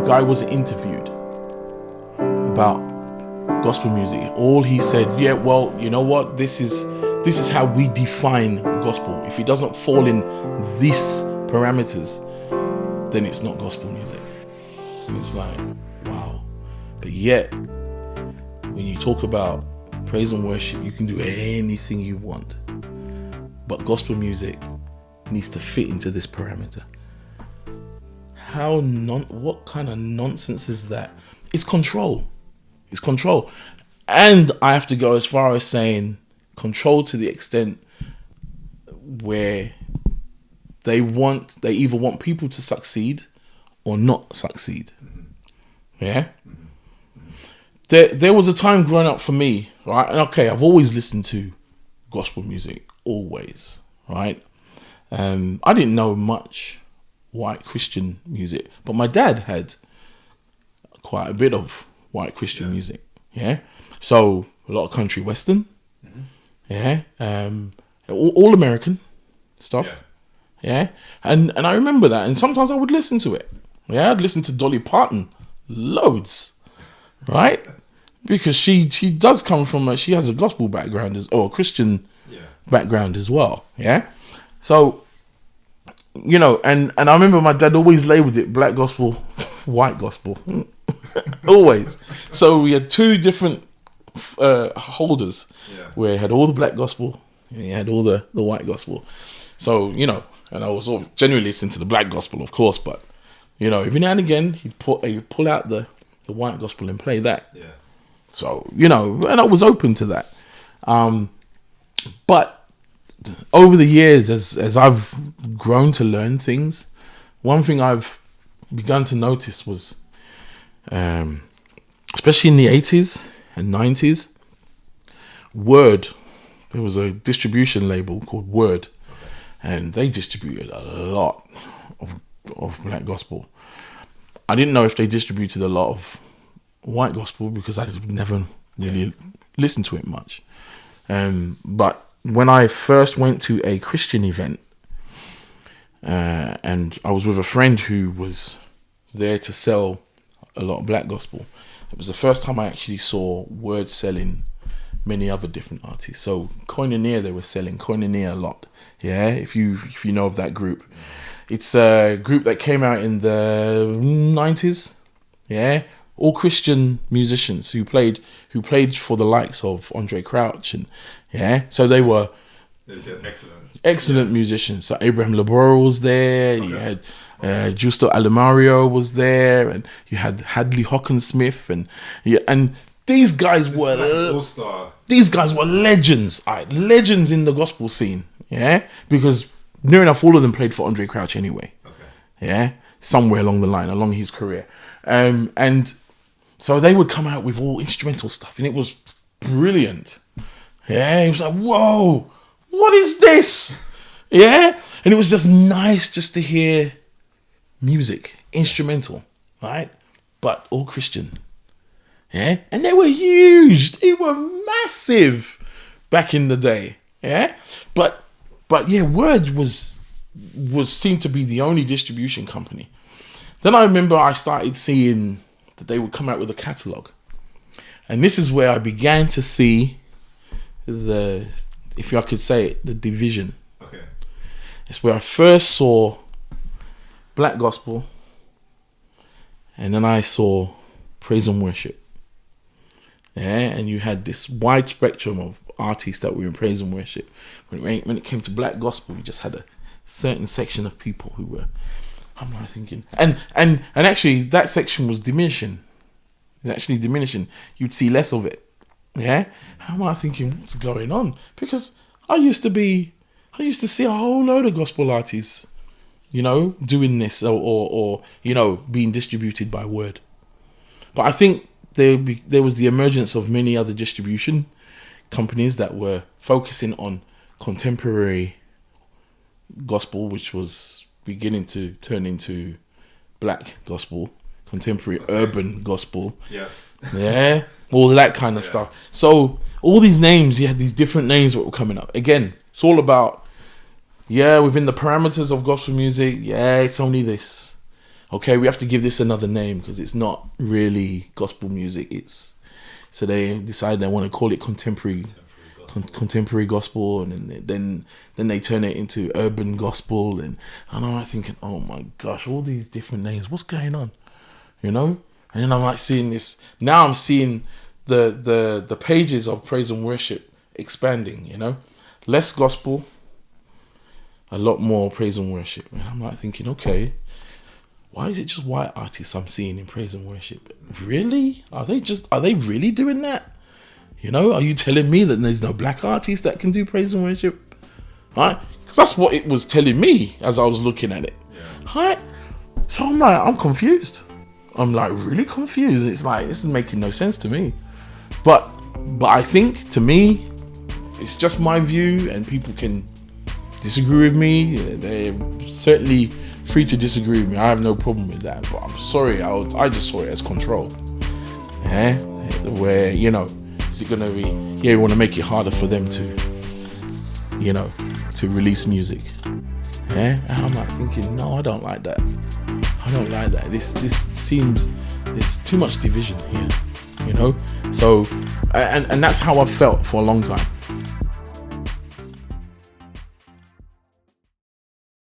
guy was interviewed about gospel music, all he said, yeah, well, you know what, this is how we define gospel. If it doesn't fall in these parameters, then it's not gospel music. And it's like, wow. But yet, when you talk about praise and worship, you can do anything you want, but gospel music needs to fit into this parameter. What kind of nonsense is that? It's control. It's control. And I have to go as far as saying control to the extent where they either want people to succeed or not succeed. Yeah? There was a time growing up for me, right? And okay, I've always listened to gospel music, always, right? I didn't know much white Christian music, but my dad had quite a bit of white Christian music, yeah? So a lot of country western, yeah? All American stuff, yeah? And I remember that, and sometimes I would listen to it, yeah? I'd listen to Dolly Parton loads, right? Because she does come from she has a gospel background or a Christian background as well, yeah? So, you know, and I remember my dad always labeled it black gospel, white gospel, always. So we had two different holders where he had all the black gospel and he had all the white gospel. So, you know, and I was always generally listening to the black gospel, of course, but, you know, every now and again he'd pull out the white gospel and play that. Yeah. So, you know, and I was open to that. But over the years, as I've grown to learn things, one thing I've begun to notice was, especially in the 80s and 90s, Word, there was a distribution label called Word, and they distributed a lot of black gospel. I didn't know if they distributed a lot of white gospel because I never really listened to it much. But when I first went to a Christian event, and I was with a friend who was there to sell a lot of black gospel, it was the first time I actually saw Word selling many other different artists. So Koinonia, they were selling Koinonia a lot. Yeah, if you know of that group, it's a group that came out in the 90s. Yeah, all Christian musicians who played for the likes of Andre Crouch, and so they were excellent musicians. So Abraham Laboro was there. Okay. You had Justo Alemario was there, and you had Hadley Hawkinsmith, and these guys were legends, legends in the gospel scene. Yeah, because near enough all of them played for Andre Crouch anyway. Okay. Yeah, somewhere along the line, along his career, and so they would come out with all instrumental stuff, and it was brilliant. Yeah, it was like, whoa, what is this? Yeah, and it was just nice just to hear music, instrumental, right? But all Christian. Yeah, and they were huge. They were massive back in the day. Yeah, but yeah, Word was seemed to be the only distribution company. Then I remember I started seeing that they would come out with a catalogue, and this is where I began to see if I could say it, the division. Okay, it's where I first saw black gospel, and then I saw praise and worship. Yeah, and you had this wide spectrum of artists that were in praise and worship. When it came to black gospel, you just had a certain section of people who were, I'm not thinking, and actually that section was diminishing. It's actually diminishing. You'd see less of it. Yeah, how am I thinking? What's going on? Because I used to see a whole load of gospel artists, you know, doing this or you know, being distributed by Word. But I think there was the emergence of many other distribution companies that were focusing on contemporary gospel, which was beginning to turn into black gospel, contemporary urban gospel. Yes. Yeah, all that kind of stuff. So all these names, you had these different names that were coming up. Again, it's all about, within the parameters of gospel music, it's only this. okay, we have to give this another name because it's not really gospel music. So they decide they want to call it contemporary gospel, and then they turn it into urban gospel, and I'm thinking, oh my gosh, all these different names, what's going on, you know? And then I'm like seeing this. Now I'm seeing the pages of praise and worship expanding, you know, less gospel, a lot more praise and worship. And I'm like thinking, okay, why is it just white artists I'm seeing in praise and worship? Really? Are they really doing that? You know, are you telling me that there's no black artists that can do praise and worship? Right? Because that's what it was telling me as I was looking at it. Yeah. Right? So I'm like, I'm confused. I'm like really confused. It's like, this is making no sense to me. But I think, to me, it's just my view, and people can disagree with me. They're certainly free to disagree with me. I have no problem with that. But I'm sorry, I just saw it as control. Yeah? Where, you know, is it going to be, yeah, we want to make it harder for them to, you know, to release music. Yeah? And I'm like thinking, no, I don't like that. I don't like that. This seems, there's too much division here, you know? So, and that's how I've felt for a long time.